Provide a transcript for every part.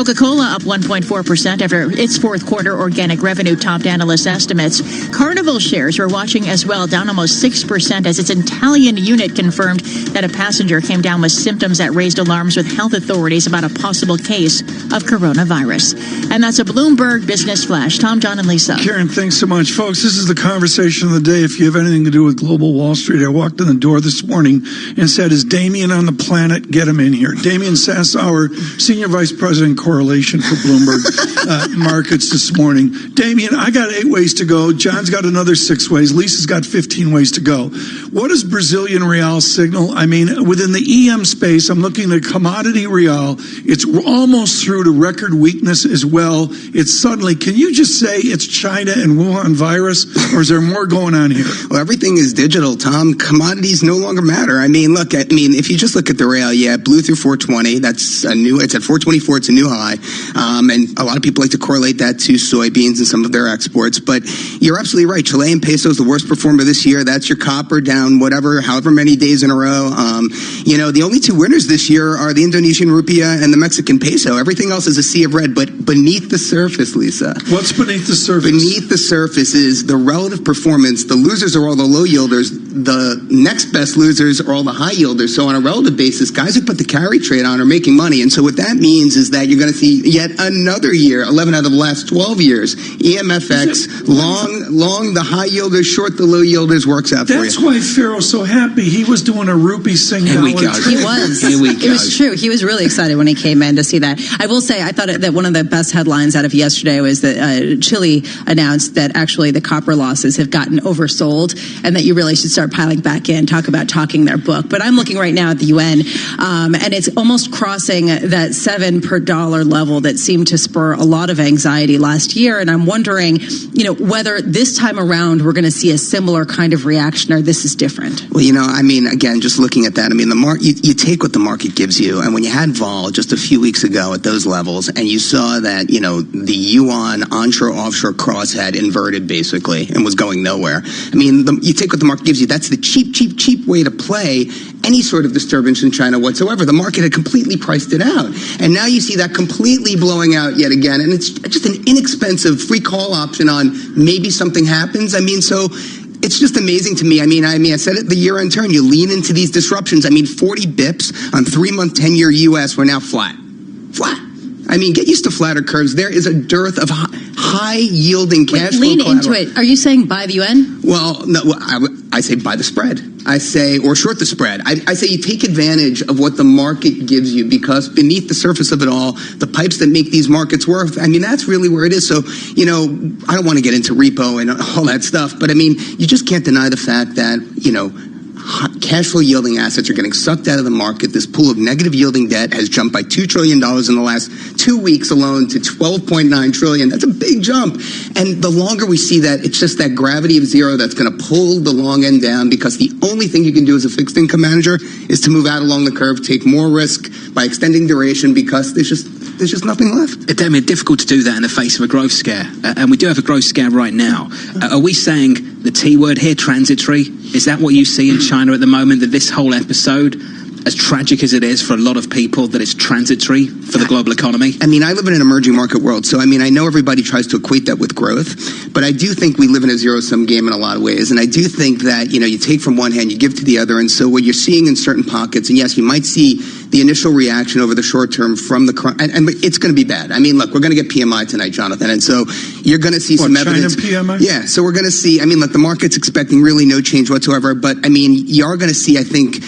Coca-Cola up 1.4% after its fourth quarter organic revenue topped analyst estimates. Carnival shares were watching as well, down almost 6% as its Italian unit confirmed that a passenger came down with symptoms that raised alarms with health authorities about a possible case of coronavirus. And that's a Bloomberg Business Flash. Tom, John, and Lisa. Karen, thanks so much. Folks, this is the conversation of the day. If you have anything to do with global Wall Street, I walked in the door this morning and said, is Damien on the planet? Get him in here. Damien Sassower, Senior Vice President Correlation for Bloomberg Markets this morning. Damien, I got 8 ways to go. John's got another 6 ways. Lisa's got 15 ways to go. What does Brazilian real signal? I mean, within the EM space, I'm looking at commodity real. It's almost through to record weakness as well. It's suddenly, can you just say it's China and Wuhan virus, or is there more going on here? Well, everything is digital, Tom. Commodities no longer matter. I mean, look, if you just look at the real, yeah, it blew through 420. It's at 424. It's a new high. And a lot of people like to correlate that to soybeans and some of their exports. But you're absolutely right. Chilean peso is the worst performer this year. That's your copper down however many days in a row. The only 2 winners this year are the Indonesian rupiah and the Mexican peso. Everything else is a sea of red. But beneath the surface, Lisa. What's beneath the surface? Beneath the surface is the relative performance. The losers are all the low yielders. The next best losers are all the high yielders. So on a relative basis, guys who put the carry trade on are making money. And so what that means is that you're going to see yet another year, 11 out of the last 12 years, EMFX, long the high yielders, short the low yielders works out for you. That's why Pharaoh's so happy. He was doing a rupee sing dollar. He was. It was true. He was really excited when he came in to see that. I will say, I thought that one of the best headlines out of yesterday was that Chile announced that actually the copper losses have gotten oversold and that you really should start piling back in, talk about talking their book. But I'm looking right now at the UN, and it's almost crossing that 7 per dollar level that seemed to spur a lot of anxiety last year. And I'm wondering, whether this time around we're going to see a similar kind of reaction or this is different. Well, again, just looking at that, you take what the market gives you. And when you had vol just a few weeks ago at those levels and you saw that, the yuan onshore-offshore cross had inverted basically and was going nowhere. You take what the market gives you. That's the cheap way to play any sort of disturbance in China whatsoever. The market had completely priced it out. And now you see that completely blowing out yet again. And it's just an inexpensive free call option on maybe something happens. So it's just amazing to me. I said it the year-end turn. You lean into these disruptions. 40 bips on 3-month 10-year U.S. We're now flat. Get used to flatter curves. There is a dearth of high-yielding cash flow lean collateral. into it. Are you saying buy the UN? Well, no, I say buy the spread. Or short the spread. I say you take advantage of what the market gives you because beneath the surface of it all, the pipes that make these markets work, that's really where it is. So, I don't want to get into repo and all that stuff, but you just can't deny the fact that, cash flow yielding assets are getting sucked out of the market. This pool of negative yielding debt has jumped by $2 trillion in the last 2 weeks alone to $12.9 trillion. That's a big jump. And the longer we see that, it's just that gravity of zero that's going to pull the long end down because the only thing you can do as a fixed income manager is to move out along the curve, take more risk by extending duration because there's just nothing left. Damien, difficult to do that in the face of a growth scare. And we do have a growth scare right now. Are we saying the T word here, transitory? Is that what you see in China at the moment, that this whole episode, as tragic as it is for a lot of people, that it's transitory for the global economy? I live in an emerging market world, so I know everybody tries to equate that with growth, but I do think we live in a zero-sum game in a lot of ways, and I do think that, you take from one hand, you give to the other, and so what you're seeing in certain pockets, and yes, you might see the initial reaction over the short term from and it's going to be bad. Look, we're going to get PMI tonight, Jonathan, and so you're going to see some evidence. China PMI? Yeah, so we're going to see, the market's expecting really no change whatsoever, but you are going to see, I think,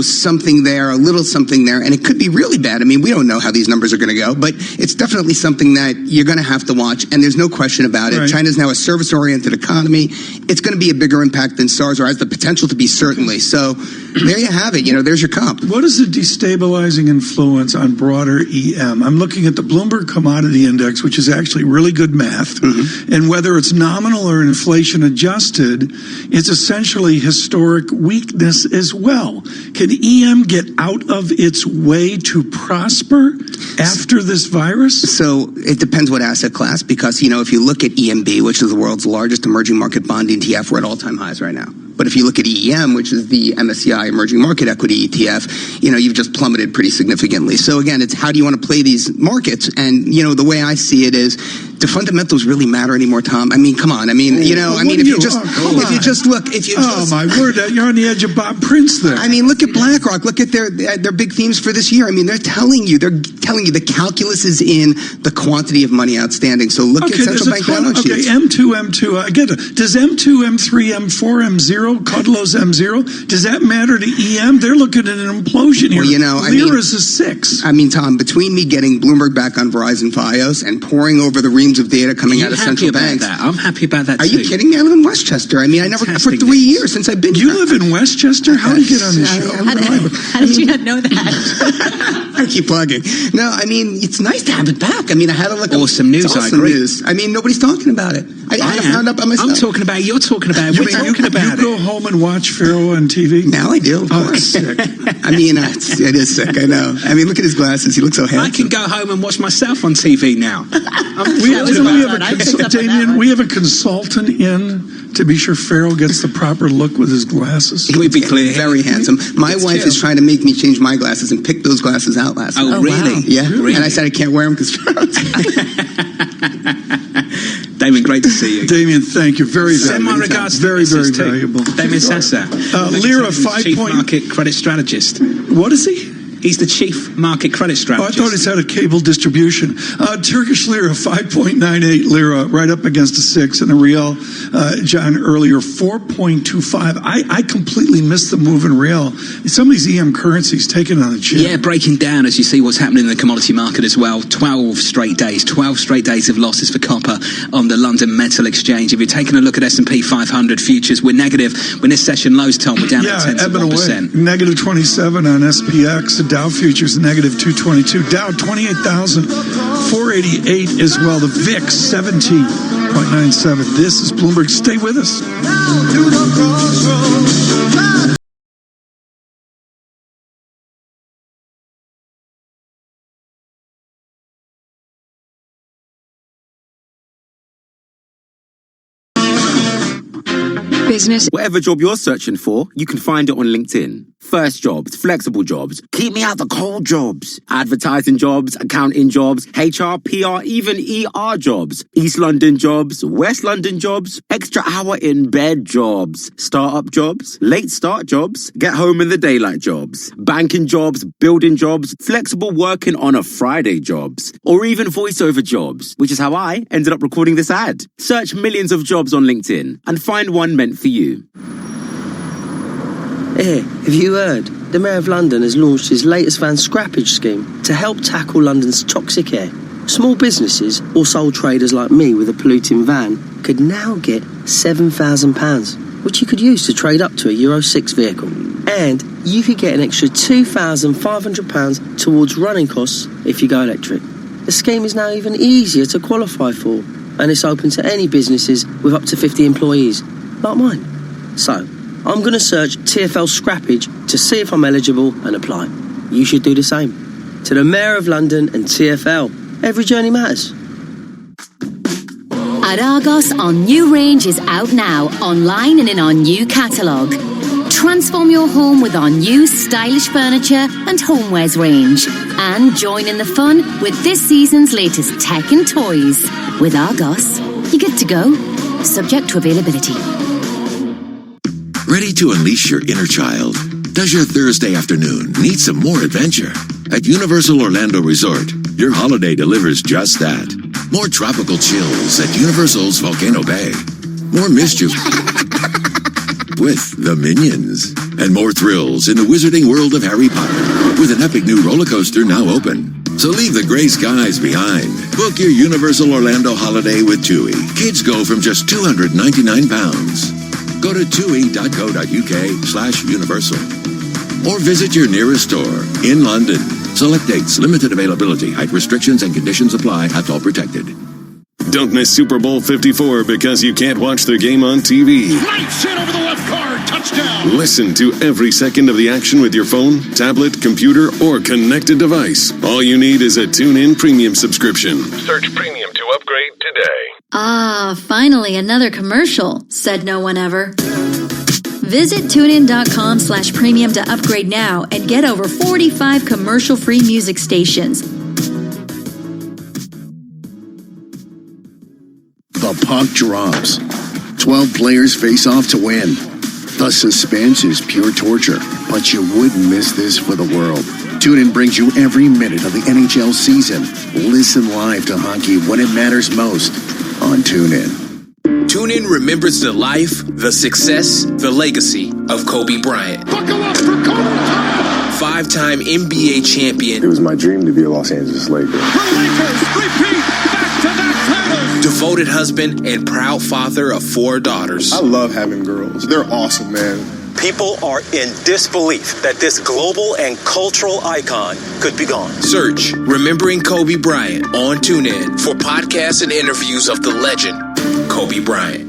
something there, a little something there, and it could be really bad. We don't know how these numbers are going to go, but it's definitely something that you're going to have to watch, and there's no question about it. Right. China's now a service-oriented economy. It's going to be a bigger impact than SARS, or has the potential to be, certainly. So there you have it. There's your comp. What is the destabilizing influence on broader EM? I'm looking at the Bloomberg Commodity Index, which is actually really good math, and whether it's nominal or inflation adjusted, it's essentially historic weakness as well. Can EM get out of its way to prosper after this virus? So it depends what asset class, because, if you look at EMB, which is the world's largest emerging market bond ETF, we're at all-time highs right now. But But if you look at EEM, which is the MSCI Emerging Market Equity ETF, you've just plummeted pretty significantly. So again, it's how do you want to play these markets? And, the way I see it is, do fundamentals really matter anymore, Tom? I mean, come on. If you just look, oh my word, you're on the edge of Bob Prince there. I mean, look at BlackRock. Look at their big themes for this year. I mean, they're telling you the calculus is in the quantity of money outstanding. So look at central bank balance sheets. Okay, M2, I get it. Does M2, M3, M4, M0, Kudlow's M0, does that matter to EM? They're looking at an implosion here. Well, Lira's a 6. I mean, Tom, between me getting Bloomberg back on Verizon Fios and pouring over the reams of data coming out of central banks. I'm happy about that. Are you kidding me? I live in Westchester. I mean, I never for 3 years since I've been here. You live in Westchester? How did you get on this show? How did you not know that? I keep plugging. No, I mean, it's nice to have it back. I mean, I had a look. Awesome news, I agree. News. I mean, nobody's talking about it. I found up on myself. I'm talking about it. You're talking about it. We're talking about it. You go home and watch Pharaoh on TV? Now I do, of course. Sick. I mean, it is sick, I know. I mean, look at his glasses. He looks so handsome. I can go home and watch myself on TV now. We have a consultant in to be sure Pharaoh gets the proper look with his glasses. Can we be clear? Very handsome. My wife is trying to make me change my glasses and pick those glasses out last night. Oh, really? Wow. Yeah. Really? And I said I can't wear them because Pharaoh's Damien, great to see you. Damien, thank you. Very Send my valuable. regards. Very valuable. Damien Sassa. Lira, Chief Market Credit Strategist. What is he? He's the Chief Market Credit Strategist. I thought he's had a cable distribution. Turkish Lira, 5.98 Lira, right up against a 6. And a Real, John, earlier, 4.25. I completely missed the move in Real. Some of these EM currencies taken on the chin. Yeah, breaking down as you see what's happening in the commodity market as well. 12 straight days of losses for copper on the London Metal Exchange. If you're taking a look at S&P 500 futures, we're negative. When this session lows, Tom, we're down at 10 to 1%. Negative 27 on SPX. The Dow futures negative 222. Dow 28,488 as well. The VIX 17.97. This is Bloomberg. Stay with us. Business. Whatever job you're searching for, you can find it on LinkedIn. First jobs, flexible jobs, keep me out the cold jobs, advertising jobs, accounting jobs, HR, PR, even ER jobs, East London jobs, West London jobs, extra hour in bed jobs, startup jobs, late start jobs, get home in the daylight jobs, banking jobs, building jobs, flexible working on a Friday jobs, or even voiceover jobs, which is how I ended up recording this ad. Search millions of jobs on LinkedIn and find one meant for you. Hey, have you heard? The Mayor of London has launched his latest van scrappage scheme to help tackle London's toxic air. Small businesses or sole traders like me with a polluting van could now get £7,000, which you could use to trade up to a Euro 6 vehicle. And you could get an extra £2,500 towards running costs if you go electric. The scheme is now even easier to qualify for, and it's open to any businesses with up to 50 employees, like mine. So, I'm going to search TfL Scrappage to see if I'm eligible and apply. You should do the same. To the Mayor of London and TfL, every journey matters. At Argos, our new range is out now, online and in our new catalogue. Transform your home with our new stylish furniture and homewares range. And join in the fun with this season's latest tech and toys. With Argos, you're good to go. Subject to availability. Ready to unleash your inner child? Does your Thursday afternoon need some more adventure? At Universal Orlando Resort, your holiday delivers just that. More tropical chills at Universal's Volcano Bay. More mischief with the Minions. And more thrills in the wizarding world of Harry Potter with an epic new roller coaster now open. So leave the gray skies behind. Book your Universal Orlando holiday with TUI. Kids go from just £299. Go to tui.co.uk/universal or visit your nearest store in London. Select dates, limited availability, height restrictions and conditions apply at all protected. Don't miss Super Bowl 54 because you can't watch the game on TV. Lights in over the left guard, touchdown! Listen to every second of the action with your phone, tablet, computer, or connected device. All you need is a TuneIn Premium subscription. Search Premium to upgrade today. Ah, finally another commercial, said no one ever. Visit tunein.com/premium to upgrade now and get over 45 commercial-free music stations. The puck drops. 12 players face off to win. The suspense is pure torture, but you wouldn't miss this for the world. TuneIn brings you every minute of the NHL season. Listen live to hockey when it matters most on TuneIn. TuneIn remembers the life, the success, the legacy of Kobe Bryant. Buckle up for Kobe! Five-time NBA champion. It was my dream to be a Los Angeles Laker. The Lakers repeat back-to-back titles. Devoted husband and proud father of 4 daughters. I love having girls. They're awesome, man. People are in disbelief that this global and cultural icon could be gone. Search Remembering Kobe Bryant on TuneIn for podcasts and interviews of the legend, Kobe Bryant.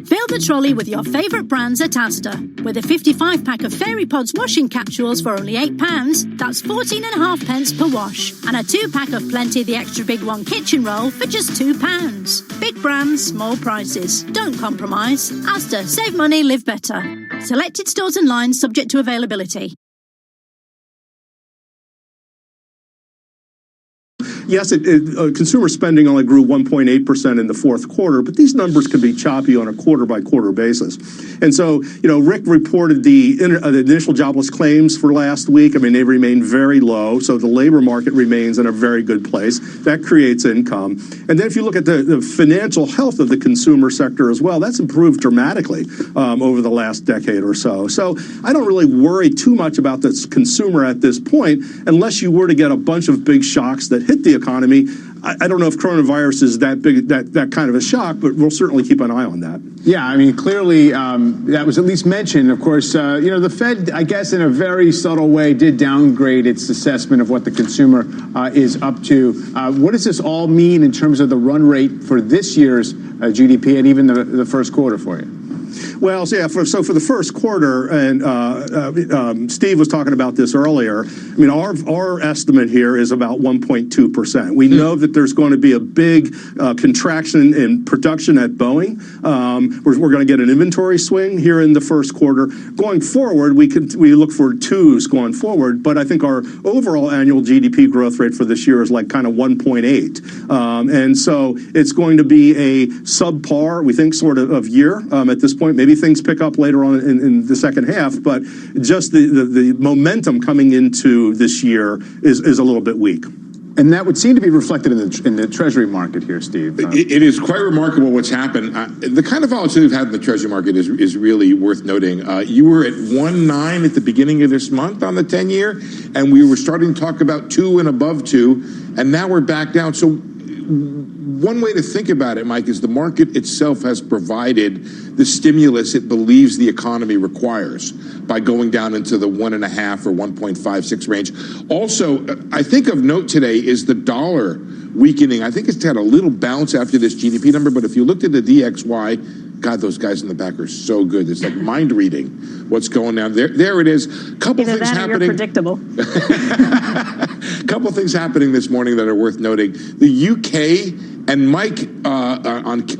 Fill the trolley with your favourite brands at Asda. With a 55-pack of Fairy Pods washing capsules for only £8, that's 14.5p per wash. And a 2-pack of Plenty the Extra Big One kitchen roll for just £2. Big brands, small prices. Don't compromise. Asda. Save money, live better. Selected stores and lines subject to availability. Yes, consumer spending only grew 1.8% in the fourth quarter, but these numbers can be choppy on a quarter-by-quarter basis. And so, Rick reported the initial jobless claims for last week. I mean, they remain very low, so the labor market remains in a very good place. That creates income. And then if you look at the financial health of the consumer sector as well, that's improved dramatically over the last decade or so. So I don't really worry too much about this consumer at this point, unless you were to get a bunch of big shocks that hit the economy. I don't know if coronavirus is that big, that kind of a shock, but we'll certainly keep an eye on that. Yeah, I mean, clearly that was at least mentioned. Of course, the Fed, I guess, in a very subtle way, did downgrade its assessment of what the consumer is up to. What does this all mean in terms of the run rate for this year's GDP and even the first quarter for you? Well, so yeah, for the first quarter, and Steve was talking about this earlier. I mean, our estimate here is about 1.2%. We know that there's going to be a big contraction in production at Boeing. We're going to get an inventory swing here in the first quarter. Going forward, we look for twos going forward, but I think our overall annual GDP growth rate for this year is like kind of 1.8, and so it's going to be a subpar, we think, sort of year at this point. Maybe things pick up later on in the second half, but just the momentum coming into this year is a little bit weak. And that would seem to be reflected in the Treasury market here, Steve. It is quite remarkable what's happened. The kind of volatility we've had in the Treasury market is really worth noting. You were at 1.9 at the beginning of this month on the 10-year, and we were starting to talk about 2 and above 2, and now we're back down. So one way to think about it, Mike, is the market itself has provided the stimulus it believes the economy requires by going down into the 1.5 or 1.56 range. Also, I think of note today is the dollar weakening. I think it's had a little bounce after this GDP number, but if you looked at the DXY, God, those guys in the back are so good. It's like mind reading what's going on there. There it is. Couple Either things that happening. Or you're predictable. Couple things happening this morning that are worth noting. The UK and Mike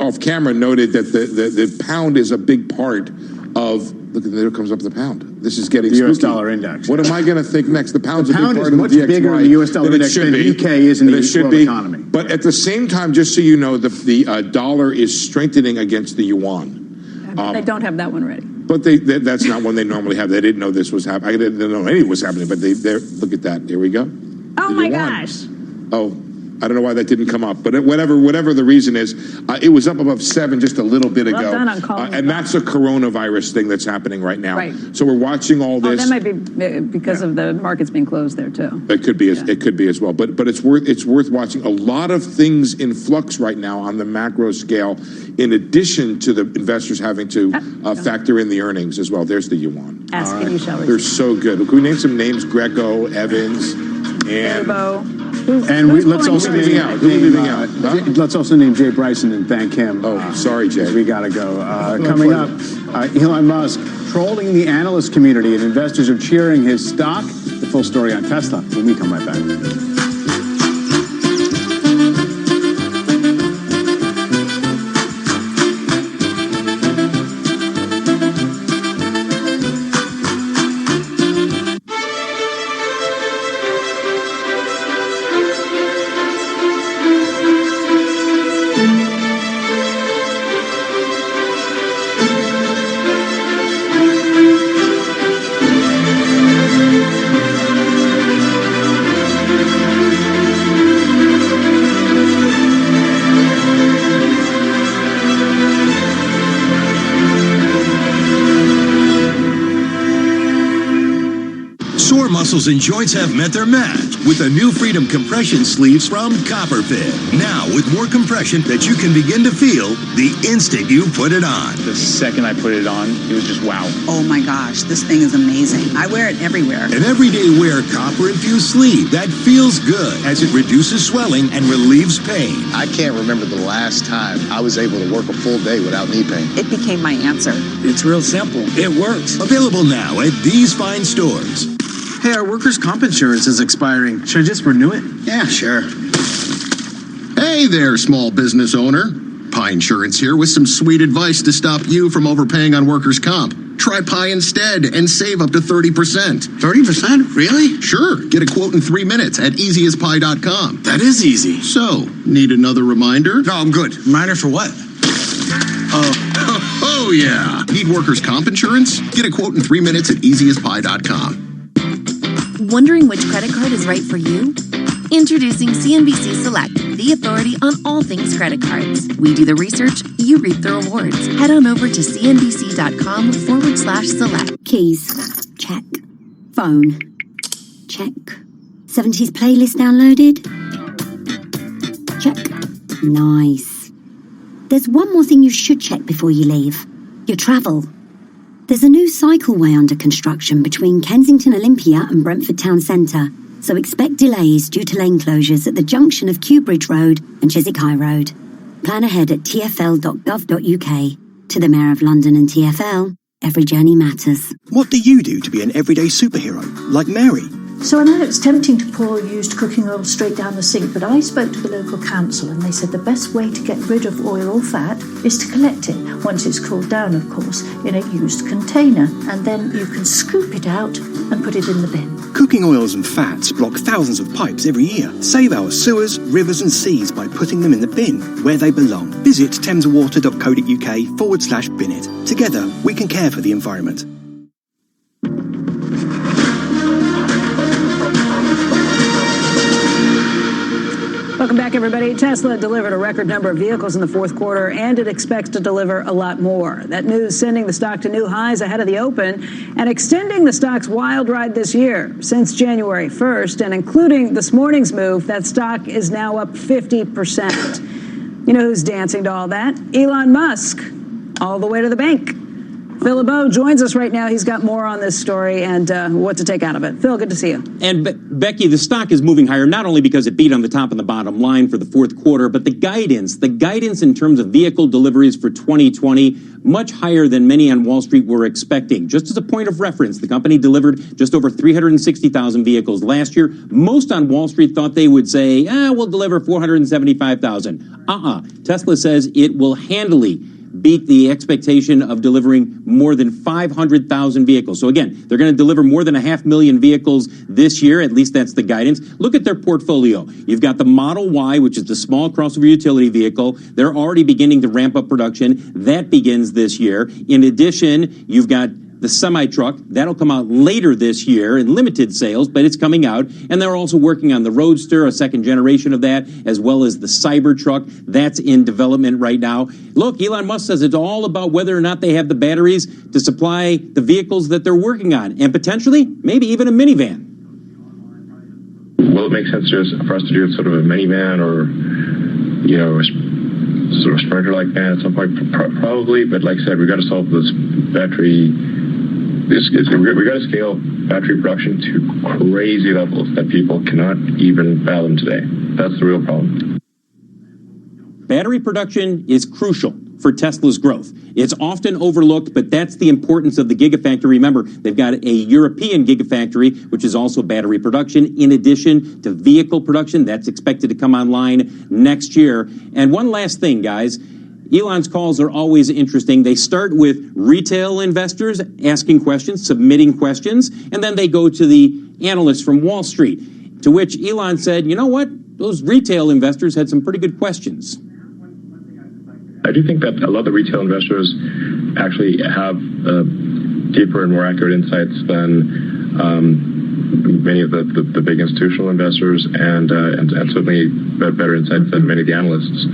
off camera noted that the pound is a big part of. Look, there comes up the pound. This is getting the U.S. spooky. dollar index. What am I going to think next? The pound's a big part of the much bigger in the U.S. dollar index than the UK is in the world economy. But at the same time, just so you know, the dollar is strengthening against the yuan. They don't have that one ready. But that's not one they normally have. They didn't know this was happening. I didn't know anything was happening, but look at that. Here we go. Oh, my gosh. Oh, I don't know why that didn't come up, but whatever the reason is, it was up above 7 just a little bit ago. Well done on calling and that's a coronavirus thing that's happening right now. Right. So we're watching all this. That might be because of the markets being closed there too. It could be. It could be as well. But it's worth watching. A lot of things in flux right now on the macro scale, in addition to the investors having to factor in the earnings as well. There's the yuan. Ask and you shall receive. They're so good. Can we name some names? Greco, Evans, and let's also name Jay Bryson and thank him. Oh, sorry, Jay. We got to go. Coming up, Elon Musk trolling the analyst community, and investors are cheering his stock. The full story on Tesla when we come right back. Your muscles and joints have met their match with the new Freedom Compression Sleeves from Copperfit. Now with more compression that you can begin to feel the instant you put it on. The second I put it on, it was just wow. Oh my gosh, this thing is amazing. I wear it everywhere. An everyday wear copper-infused sleeve that feels good as it reduces swelling and relieves pain. I can't remember the last time I was able to work a full day without knee pain. It became my answer. It's real simple. It works. Available now at these fine stores. Hey, our workers' comp insurance is expiring. Should I just renew it? Yeah, sure. Hey there, small business owner. Pi Insurance here with some sweet advice to stop you from overpaying on workers' comp. Try Pi instead and save up to 30%. 30%? Really? Sure. Get a quote in 3 minutes at easyaspie.com. That is easy. So, need another reminder? No, I'm good. Reminder for what? Oh yeah. Need workers' comp insurance? Get a quote in 3 minutes at easyaspie.com. Wondering which credit card is right for you? Introducing CNBC Select, the authority on all things credit cards. We do the research, you reap the rewards. Head on over to cnbc.com/select. Keys. Check. Phone. Check. 70s playlist downloaded. Check. Nice. There's one more thing you should check before you leave. Your travel. There's a new cycleway under construction between Kensington Olympia and Brentford Town Centre, so expect delays due to lane closures at the junction of Kew Bridge Road and Chiswick High Road. Plan ahead at tfl.gov.uk. To the Mayor of London and TfL, every journey matters. What do you do to be an everyday superhero, like Mary? So I know it's tempting to pour used cooking oil straight down the sink, but I spoke to the local council and they said the best way to get rid of oil or fat is to collect it, once it's cooled down, of course, in a used container. And then you can scoop it out and put it in the bin. Cooking oils and fats block thousands of pipes every year. Save our sewers, rivers and seas by putting them in the bin, where they belong. Visit thameswater.co.uk/bin it. Together, we can care for the environment. Welcome back, everybody. Tesla delivered a record number of vehicles in the fourth quarter, and it expects to deliver a lot more. That news sending the stock to new highs ahead of the open and extending the stock's wild ride this year. Since January 1st, and including this morning's move, that stock is now up 50%. You know who's dancing to all that? Elon Musk, all the way to the bank. Phil LeBeau joins us right now. He's got more on this story and what to take out of it. Phil, good to see you. And Becky, the stock is moving higher, not only because it beat on the top and the bottom line for the fourth quarter, but the guidance in terms of vehicle deliveries for 2020, much higher than many on Wall Street were expecting. Just as a point of reference, the company delivered just over 360,000 vehicles last year. Most on Wall Street thought they would say, we'll deliver 475,000. Tesla says it will handily beat the expectation of delivering more than 500,000 vehicles. So again, they're going to deliver more than 500,000 vehicles this year. At least that's the guidance. Look at their portfolio. You've got the Model Y, which is the small crossover utility vehicle. They're already beginning to ramp up production. That begins this year. In addition, you've got the semi-truck. That'll come out later this year in limited sales, but it's coming out. And they're also working on the Roadster, a second generation of that, as well as the Cybertruck. That's in development right now. Look, Elon Musk says it's all about whether or not they have the batteries to supply the vehicles that they're working on, and potentially, maybe even a minivan. Will it make sense for us to do sort of a minivan or, sort of Sprinter like that at some point? Probably, but like I said, we've got to solve this battery. We've got to scale battery production to crazy levels that people cannot even fathom today. That's the real problem. Battery production is crucial for Tesla's growth. It's often overlooked, but that's the importance of the Gigafactory. Remember, they've got a European Gigafactory, which is also battery production, in addition to vehicle production. That's expected to come online next year. And one last thing, guys. Elon's calls are always interesting. They start with retail investors asking questions, submitting questions, and then they go to the analysts from Wall Street, to which Elon said, you know what? Those retail investors had some pretty good questions. I do think that a lot of the retail investors actually have deeper and more accurate insights than many of the big institutional investors, and certainly better insights than many of the analysts.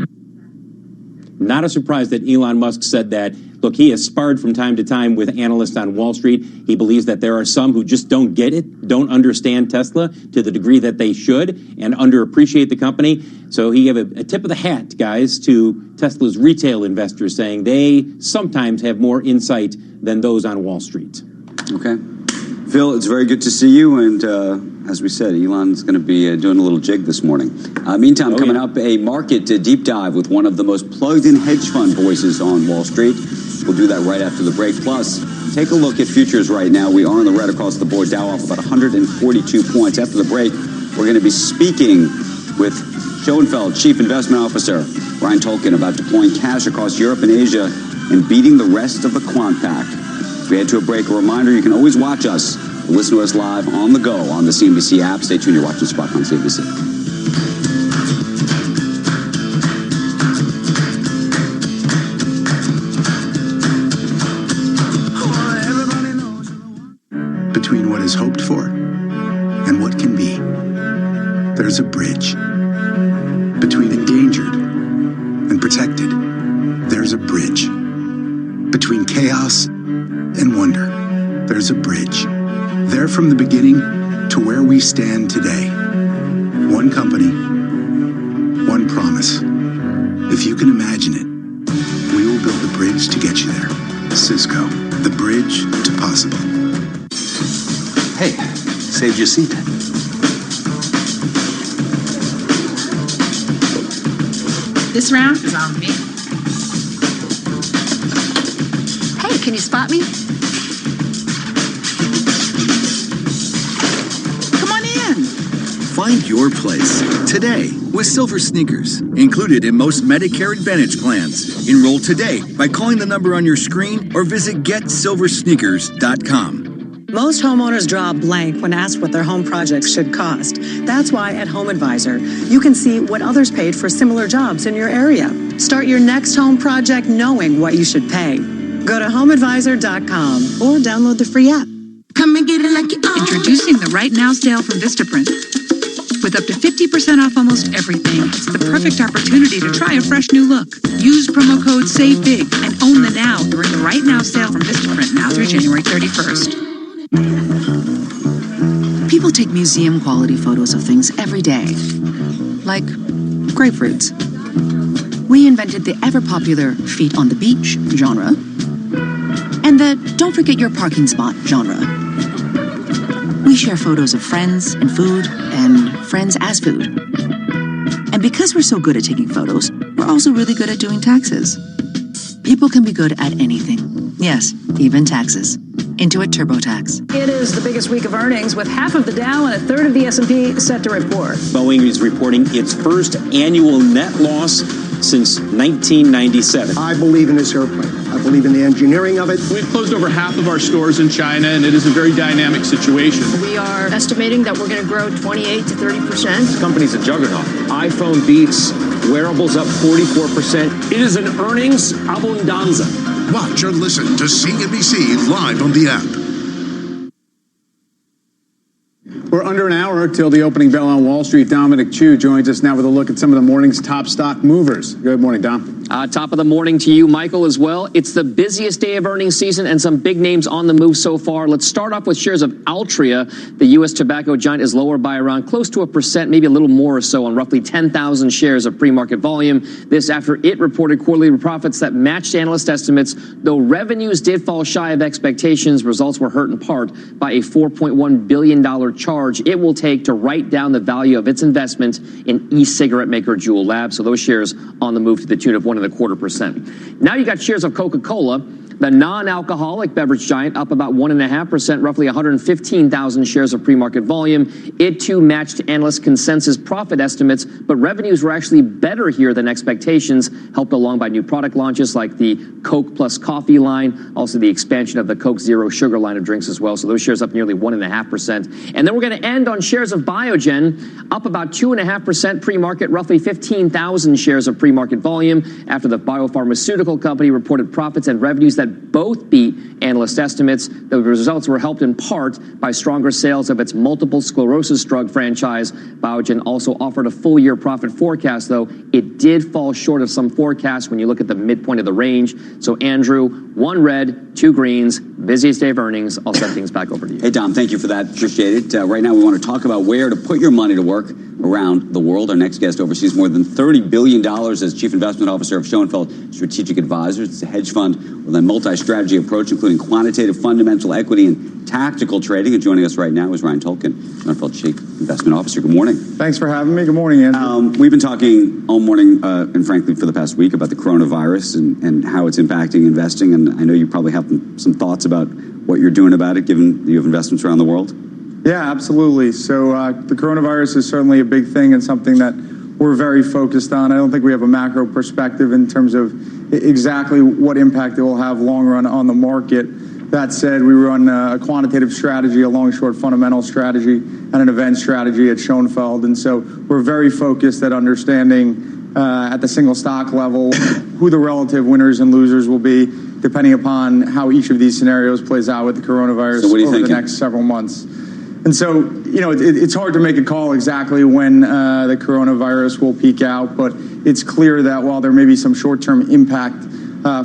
Not a surprise that Elon Musk said that. Look, he has sparred from time to time with analysts on Wall Street. He believes that there are some who just don't get it, don't understand Tesla to the degree that they should, and underappreciate the company. So he gave a tip of the hat, guys, to Tesla's retail investors, saying they sometimes have more insight than those on Wall Street. Okay. Phil, it's very good to see you. And as we said, Elon's going to be doing a little jig this morning. Meantime, coming up, a market deep dive with one of the most plugged-in hedge fund voices on Wall Street. We'll do that right after the break. Plus, take a look at futures right now. We are in the red across the board. Dow off about 142 points. After the break, we're going to be speaking with Schoenfeld, Chief Investment Officer Ryan Tolkien, about deploying cash across Europe and Asia and beating the rest of the quant pack. If we head to a break, a reminder, you can always watch us, listen to us live on the go on the CNBC app. Stay tuned, you're watching Spark on CNBC. Between what is hoped for and what can be, there's a bridge. Between endangered and protected, there's a bridge. Between chaos and wonder, there's a bridge. There from the beginning to where we stand today. One company, one promise. If you can imagine it, we will build a bridge to get you there. Cisco, the bridge to possible. Hey, saved your seat. This round is on me. Hey, can you spot me? Come on in. Find your place today with Silver Sneakers, included in most Medicare Advantage plans. Enroll today by calling the number on your screen or visit getsilversneakers.com. Most homeowners draw a blank when asked what their home projects should cost. That's why at Home Advisor, you can see what others paid for similar jobs in your area. Start your next home project knowing what you should pay. Go to homeadvisor.com or download the free app. Come and get it like you own. Introducing the Right Now sale from Vistaprint. With up to 50% off almost everything, it's the perfect opportunity to try a fresh new look. Use promo code SAVEBIG and own the now during the Right Now sale from Vistaprint now through January 31st. People take museum-quality photos of things every day, like grapefruits. We invented the ever-popular feet on the beach genre and the don't forget your parking spot genre. We share photos of friends and food and friends as food. And because we're so good at taking photos, we're also really good at doing taxes. People can be good at anything. Yes, even taxes. Intuit TurboTax. It is the biggest week of earnings, with half of the Dow and a third of the S&P set to report. Boeing is reporting its first annual net loss since 1997. I believe in this airplane. I believe in the engineering of it. We've closed over half of our stores in China, and it is a very dynamic situation. We are estimating that we're going to grow 28 to 30%. This company's a juggernaut. iPhone beats, wearables up 44%. It is an earnings abundanza. Watch or listen to CNBC live on the app. We're under an hour till the opening bell on Wall Street. Dominic Chu joins us now with a look at some of the morning's top stock movers. Good morning, Dom. Top of the morning to you, Michael, as well. It's the busiest day of earnings season and some big names on the move so far. Let's start off with shares of Altria. The U.S. tobacco giant is lower by around close to 1%, maybe a little more or so, on roughly 10,000 shares of pre-market volume. This after it reported quarterly profits that matched analyst estimates. Though revenues did fall shy of expectations, results were hurt in part by a $4.1 billion charge it will take to write down the value of its investment in e-cigarette maker Juul Labs. So those shares on the move to the tune of 1.25%. Now you got shares of Coca-Cola. The non-alcoholic beverage giant up about 1.5%, roughly 115,000 shares of pre-market volume. It too matched analyst consensus profit estimates, but revenues were actually better here than expectations, helped along by new product launches like the Coke Plus Coffee line, also the expansion of the Coke Zero Sugar line of drinks as well. So those shares up nearly 1.5%. And then we're going to end on shares of Biogen, up about 2.5% pre-market, roughly 15,000 shares of pre-market volume after the biopharmaceutical company reported profits and revenues that that both beat analyst estimates. The results were helped in part by stronger sales of its multiple sclerosis drug franchise. Biogen also offered a full-year profit forecast, though it did fall short of some forecasts when you look at the midpoint of the range. So, Andrew, 1 red, 2 greens, busiest day of earnings. I'll send things back over to you. Hey, Dom, thank you for that. Appreciate it. Right now, we want to talk about where to put your money to work around the world. Our next guest oversees more than $30 billion as Chief Investment Officer of Schoenfeld Strategic Advisors. It's a hedge fund with a multi-strategy approach, including quantitative, fundamental, equity, and tactical trading. And joining us right now is Ryan Tolkien, Schoenfeld Chief Investment Officer. Good morning. Thanks for having me. Good morning, Andrew. We've been talking all morning, and frankly for the past week, about the coronavirus and how it's impacting investing. And I know you probably have some thoughts about what you're doing about it, given you have investments around the world. Yeah, absolutely. So the coronavirus is certainly a big thing and something that we're very focused on. I don't think we have a macro perspective in terms of exactly what impact it will have long run on the market. That said, we run a quantitative strategy, a long-short fundamental strategy, and an event strategy at Schoenfeld. And so we're very focused at understanding at the single stock level who the relative winners and losers will be, depending upon how each of these scenarios plays out with the coronavirus over the next several months. And so, you know, it's hard to make a call exactly when the coronavirus will peak out, but it's clear that while there may be some short-term impact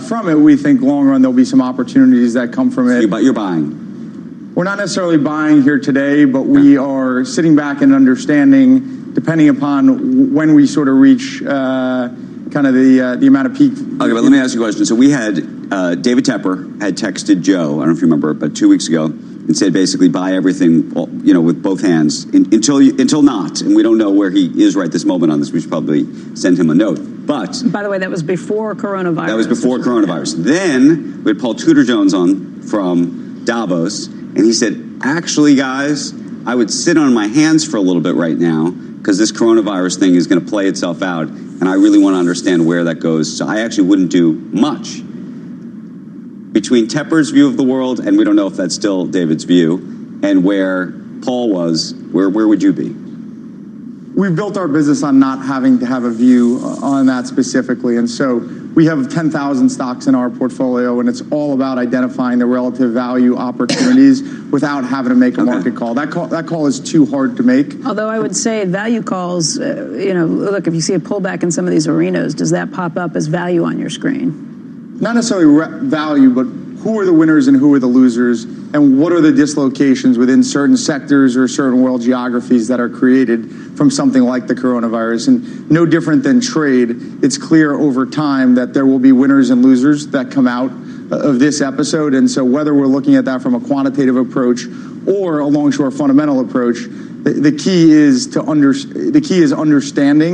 from it, we think long run there'll be some opportunities that come from it. You're buying? We're not necessarily buying here today, but we are sitting back and understanding, depending upon when we sort of reach kind of the amount of peak. Okay, but let me ask you a question. So we had David Tepper had texted Joe, I don't know if you remember, but 2 weeks ago, and said basically buy everything, you know, with both hands until not. And we don't know where he is right this moment on this. We should probably send him a note. But by the way, that was before coronavirus. That was before coronavirus. Then we had Paul Tudor Jones on from Davos, and he said, actually, guys, I would sit on my hands for a little bit right now because this coronavirus thing is going to play itself out, and I really want to understand where that goes. So I actually wouldn't do much. Between Tepper's view of the world, and we don't know if that's still David's view, and where Paul was, where would you be? We've built our business on not having to have a view on that specifically. And so we have 10,000 stocks in our portfolio, and it's all about identifying the relative value opportunities without having to make a market call. That call is too hard to make. Although I would say value calls, you know, look, if you see a pullback in some of these arenas, does that pop up as value on your screen? Not necessarily value, but who are the winners and who are the losers, and what are the dislocations within certain sectors or certain world geographies that are created from something like the coronavirus. And no different than trade, it's clear over time that there will be winners and losers that come out of this episode. And so whether we're looking at that from a quantitative approach or a long-short fundamental approach, the key is understanding